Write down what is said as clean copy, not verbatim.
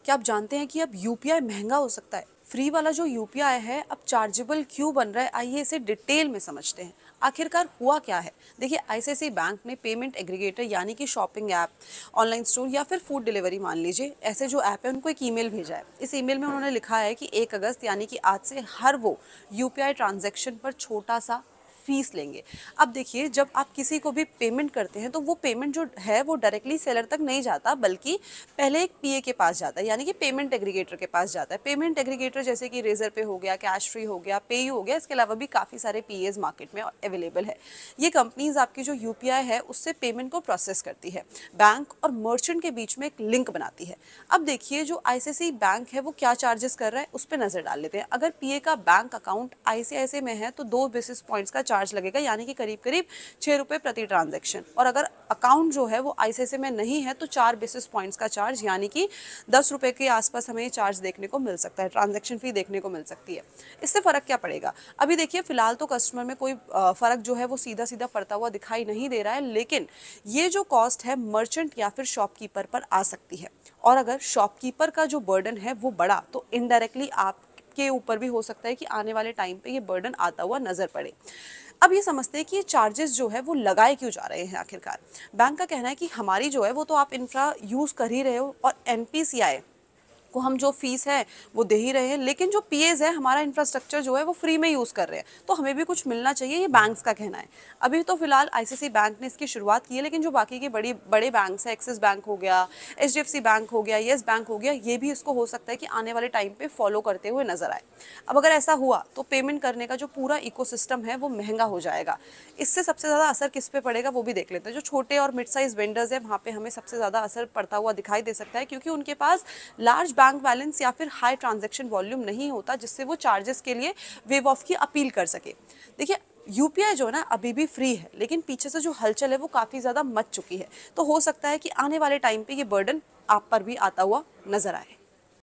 क्या आप जानते हैं कि अब यूपीआई महंगा हो सकता है? फ्री वाला जो यूपीआई है अब चार्जेबल क्यों बन रहा है, आइए इसे डिटेल में समझते हैं। आखिरकार हुआ क्या है? देखिए, आईसीआईसीआई बैंक ने पेमेंट एग्रीगेटर यानी कि शॉपिंग ऐप, ऑनलाइन स्टोर या फिर फूड डिलीवरी मान लीजिए, ऐसे जो ऐप है उनको एक ईमेल भेजा है। इस ईमेल में उन्होंने लिखा है कि 1 अगस्त यानी कि आज से हर वो यूपीआई ट्रांजैक्शन पर छोटा सा फीस लेंगे। अब देखिए, जब आप किसी को भी पेमेंट करते हैं तो वो पेमेंट जो है वो डायरेक्टली सेलर तक नहीं जाता, बल्कि पहले एक पीए के पास जाता है यानी कि पेमेंट एग्रीगेटर के पास जाता है। पेमेंट एग्रीगेटर जैसे कि रेजर पे हो गया, कैश फ्री हो गया, पेयू हो गया, इसके अलावा भी काफ़ी सारे पीएज मार्केट में अवेलेबल है। ये कंपनीज आपकी जो यूपीआई है उससे पेमेंट को प्रोसेस करती है, बैंक और मर्चेंट के बीच में एक लिंक बनाती है। अब देखिए, जो आईसीआईसीआई बैंक है वो क्या चार्जेस कर रहा है उस पर नजर डाल लेते हैं। अगर पीए का बैंक अकाउंट आईसीआईसीआई में है तो 2 बेसिस पॉइंट्स का चार्ज लगेगा, यानी कि करीब करीब 6 रुपए प्रति ट्रांजैक्शन। और अगर अकाउंट जो है वो आईसीआईसीआई में नहीं है तो 4 बेसिस पॉइंट्स का चार्ज, यानी कि 10 रुपए के आसपास हमें चार्ज देखने को मिल सकता है, ट्रांजैक्शन फी देखने को मिल सकती है। इससे फर्क क्या पड़ेगा? अभी देखिए, फिलहाल तो कस्टमर में कोई फर्क जो है वो सीधा सीधा पड़ता हुआ दिखाई नहीं दे रहा है, लेकिन ये जो कॉस्ट है मर्चेंट या फिर शॉपकीपर पर आ सकती है। और अगर शॉपकीपर का जो बर्डन है वो बढ़ा तो इनडायरेक्टली आप के ऊपर भी हो सकता है कि आने वाले टाइम पे ये बर्डन आता हुआ नजर पड़े। अब ये समझते हैं कि ये चार्जेस जो है वो लगाए क्यों जा रहे हैं आखिरकार। बैंक का कहना है कि हमारी जो है वो तो आप इंफ्रा यूज कर ही रहे हो और एनपीसीआई को हम जो फीस है वो दे ही रहे हैं, लेकिन जो पीएज है हमारा इंफ्रास्ट्रक्चर जो है वो फ्री में यूज़ कर रहे हैं, तो हमें भी कुछ मिलना चाहिए, ये बैंक्स का कहना है। अभी तो फिलहाल आईसीआईसीआई बैंक ने इसकी शुरुआत की है, लेकिन जो बाकी के बड़े बैंक्स हैं, एक्सिस बैंक हो गया, एचडीएफसी बैंक हो गया, येस बैंक हो गया, ये भी इसको हो सकता है कि आने वाले टाइम पे फॉलो करते हुए नजर आए। अब अगर ऐसा हुआ तो पेमेंट करने का जो पूरा इकोसिस्टम है वो महंगा हो जाएगा। इससे सबसे ज़्यादा असर किस पे पड़ेगा वो भी देख लेते हैं। जो छोटे और मिड साइज वेंडर्स है वहाँ पे हमें सबसे ज़्यादा असर पड़ता हुआ दिखाई दे सकता है, क्योंकि उनके पास लार्ज बैंक बैलेंस या फिर हाई ट्रांजैक्शन वॉल्यूम नहीं होता जिससे वो चार्जेस के लिए वेव ऑफ की अपील कर सके। देखिए, यूपीआई जो है ना अभी भी फ्री है, लेकिन पीछे से जो हलचल है वो काफ़ी ज़्यादा मच चुकी है, तो हो सकता है कि आने वाले टाइम पे ये बर्डन आप पर भी आता हुआ नजर आए।